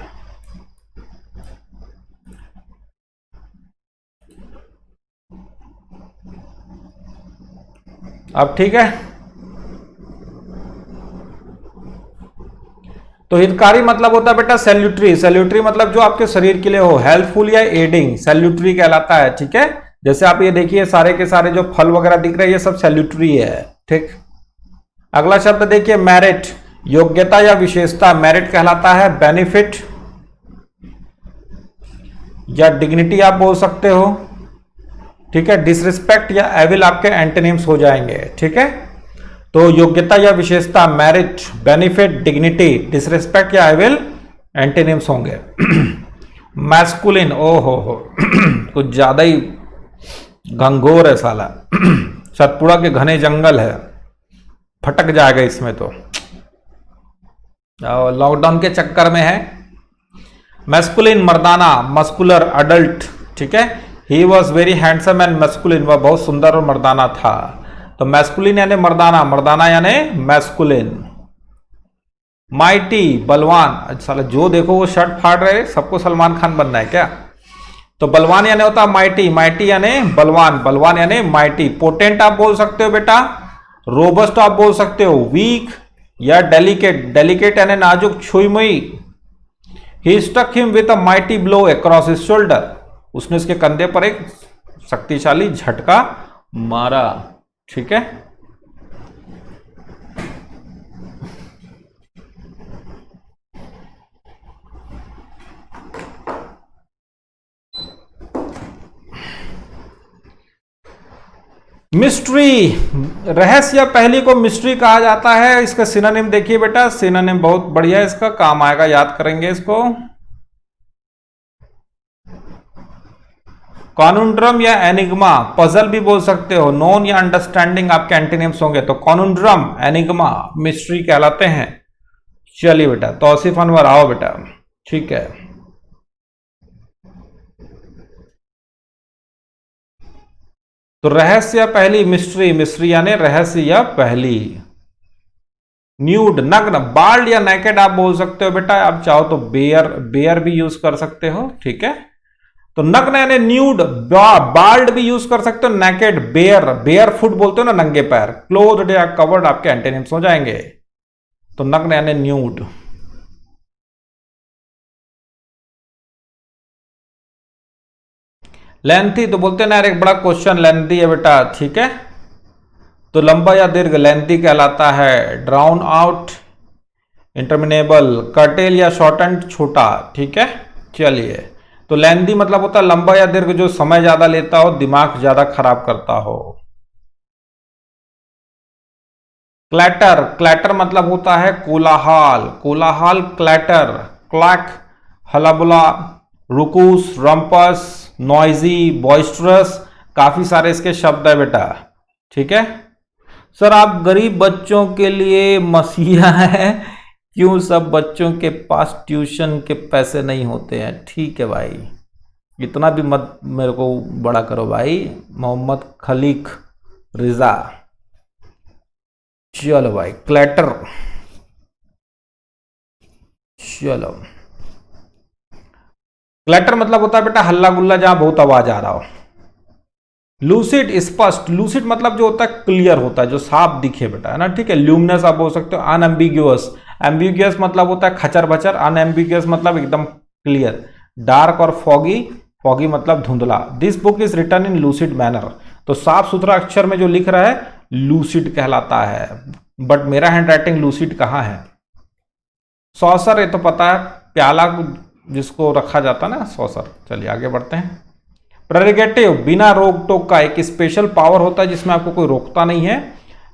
अब ठीक है? तो हितकारी मतलब होता है बेटा सैल्यूटरी। सैल्यूटरी मतलब जो आपके शरीर के लिए हो, हेल्पफुल या एडिंग, सैल्यूटरी कहलाता है, ठीक है? जैसे आप ये देखिए सारे के सारे जो फल वगैरह दिख रहे हैं ये सब सैल्यूटरी है, ठीक? अगला शब्द देखिए मेरिट, योग्यता या विशेषता, मेरिट कहलाता है। बेनिफिट या डिग्निटी आप बोल सकते हो, ठीक है? डिसरिस्पेक्ट या एविल आपके एंटोनिम्स हो जाएंगे, ठीक है? तो योग्यता या विशेषता, मेरिट, बेनिफिट, डिग्निटी, डिसरिस्पेक्ट या एविल एंटोनिम्स होंगे। मैस्कुलिन, ओहो हो कुछ ज्यादा ही घंघोर है साला। सतपुड़ा के घने जंगल है, फटक जाएगा इसमें तो, लॉकडाउन के चक्कर में है। मैस्कुलिन मर्दाना, मस्कुलर, अडल्ट, ठीक है? He was very handsome and masculine, वह बहुत सुंदर और मर्दाना था। तो मैस्कुलिन यानी मर्दाना, मर्दाना यानी मैस्कुलिन। माइटी, बलवान, साला जो देखो वो शर्ट फाड़ रहे, सबको सलमान खान बनना है क्या? तो बलवान यानी होता है माइटी, माइटी यानी बलवान, बलवान यानी माइटी। पोटेंट आप बोल सकते हो बेटा, रोबस्ट आप बोल सकते हो, वीक या डेलिकेट, डेलिकेट यानी नाजुक, छुई मुई। He stuck him with a mighty blow across his shoulder, उसने उसके कंधे पर एक शक्तिशाली झटका मारा, ठीक है? मिस्ट्री, रहस्य या पहेली को मिस्ट्री कहा जाता है। इसका सिनोनिम देखिए बेटा, सिनोनिम बहुत बढ़िया है, इसका काम आएगा, याद करेंगे इसको। कॉन्यूंड्रम या एनिग्मा, पजल भी बोल सकते हो। नोन या अंडरस्टैंडिंग आपके एंटीनिम्स होंगे, तो कॉन्यूंड्रम, एनिग्मा, मिस्ट्री कहलाते हैं। चलिए बेटा, तौसीफ अनवर आओ बेटा, ठीक है? तो रहस्य या पहली, मिस्ट्री, मिस्ट्री यानी रहस्य या पहली। न्यूड, नग्न, बाल्ड या नेकेड आप बोल सकते हो बेटा, आप चाहो तो बेयर, बेयर भी यूज कर सकते हो, ठीक है? तो नग्न यानी न्यूड, बाल्ड भी यूज कर सकते हो, नेकेड, बेयर, बेयर फुट बोलते हो ना, नंगे पैर। क्लोथ्ड या कवर्ड आपके एंटोनिम्स हो जाएंगे। तो नग्न यानी न्यूड। लेंथी, तो बोलते हैं ना यार एक बड़ा क्वेश्चन लेंथी है बेटा, ठीक है? तो लंबा या दीर्घ, लेंथी कहलाता है। ड्राउन आउट, इंटरमिनेबल, कर्टेल या शॉर्टेंड, छोटा, ठीक है? चलिए, तो लेंथी मतलब होता है लंबा या दीर्घ, जो समय ज्यादा लेता हो, दिमाग ज्यादा खराब करता हो। क्लैटर, क्लैटर मतलब होता है कोलाहल, कोलाहल, क्लैटर, क्लैक, हलाबुला, रुकूस, रंपस, नॉइजी, बॉइस्टरस, काफी सारे इसके शब्द है बेटा, ठीक है? सर आप गरीब बच्चों के लिए मसीहा है, क्यों सब बच्चों के पास ट्यूशन के पैसे नहीं होते हैं? ठीक है भाई, इतना भी मत मेरे को बड़ा करो भाई। मोहम्मद खलीक रिजा, चलो भाई, क्लैटर, चलो। क्लैटर मतलब होता है बेटा हल्ला गुल्ला, जहां बहुत आवाज आ रहा हो। लूसिड, स्पष्ट, लूसिड मतलब जो होता है क्लियर होता है, जो साफ दिखे बेटा, है ना, ठीक है? ल्यूमिनस आप बोल सकते हो। अनएम्बिग्यूअस, एम्बिग्यूअस मतलब होता है खचर बचर, अनएम्बिग्यूअस मतलब एकदम क्लियर। डार्क और फॉगी, फॉगी मतलब धुंधला। This book is written in lucid manner, तो साफ सुथरा अक्षर में जो लिख रहा है लूसिड कहलाता है। बट मेरा हैंड राइटिंग लूसिड कहाँ है? सॉसर, ये तो पता है, प्याला जिसको रखा जाता है ना, सॉसर। चलिए आगे बढ़ते हैं। प्रेरोगेटिव, बिना रोक टोक का एक स्पेशल पावर होता है जिसमें आपको कोई रोकता नहीं है।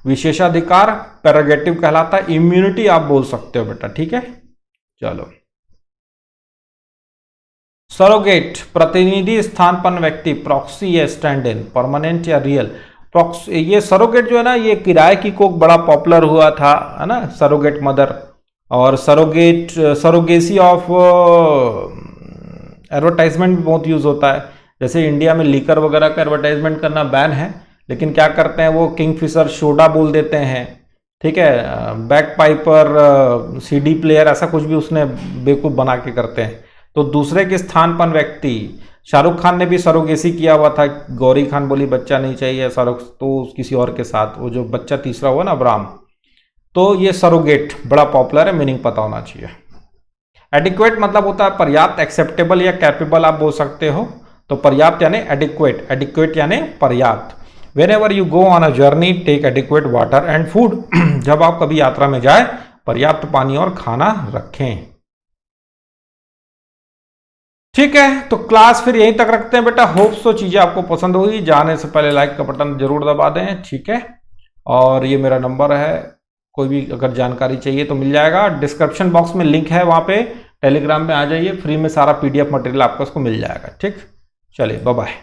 विशेषाधिकार प्रेरोगेटिव कहलाता है। इम्यूनिटी आप बोल सकते हो बेटा, ठीक है। चलो, सरोगेट, प्रतिनिधि स्थानपन्न व्यक्ति, प्रॉक्सी या स्टैंड इन, परमानेंट या रियल। ये सरोगेट जो है ना, ये किराए की कोक बड़ा पॉपुलर हुआ था, है ना, सरोगेट मदर। और सरोगेट, सरोगेसी ऑफ एडवर्टाइजमेंट भी बहुत यूज होता है। जैसे इंडिया में लीकर वगैरह का एडवर्टाइजमेंट करना बैन है, लेकिन क्या करते हैं वो किंगफिशर सोडा बोल देते हैं, ठीक है। बैक पाइपर, सीडी प्लेयर, ऐसा कुछ भी उसने बेवकूफ़ बना के करते हैं। तो दूसरे के स्थान पर व्यक्ति, शाहरुख खान ने भी सरोगेसी किया हुआ था। गौरी खान बोली बच्चा नहीं चाहिए शाहरुख, तो किसी और के साथ, वो जो बच्चा तीसरा हुआ ना अब्राम। तो ये सरोगेट बड़ा पॉपुलर है, मीनिंग पता होना चाहिए। एडिक्वेट मतलब होता है पर्याप्त, एक्सेप्टेबल या कैपेबल आप बोल सकते हो। तो पर्याप्त यानी एडिक्वेट, एडिक्वेट यानी पर्याप्त। Whenever you go on a journey, take adequate water and food. जब आप कभी यात्रा में जाए, पर्याप्त पानी और खाना रखें। ठीक है, तो क्लास फिर यहीं तक रखते हैं बेटा। होप सो चीजें आपको पसंद होगी। जाने से पहले लाइक का बटन जरूर दबा दें, ठीक है। और ये मेरा नंबर है, कोई भी अगर जानकारी चाहिए तो मिल जाएगा। डिस्क्रिप्शन बॉक्स में लिंक है, वहां पे टेलीग्राम में आ जाइए, फ्री में सारा PDF मटेरियल आपको उसको मिल जाएगा, ठीक। चलिए, बाय बाय।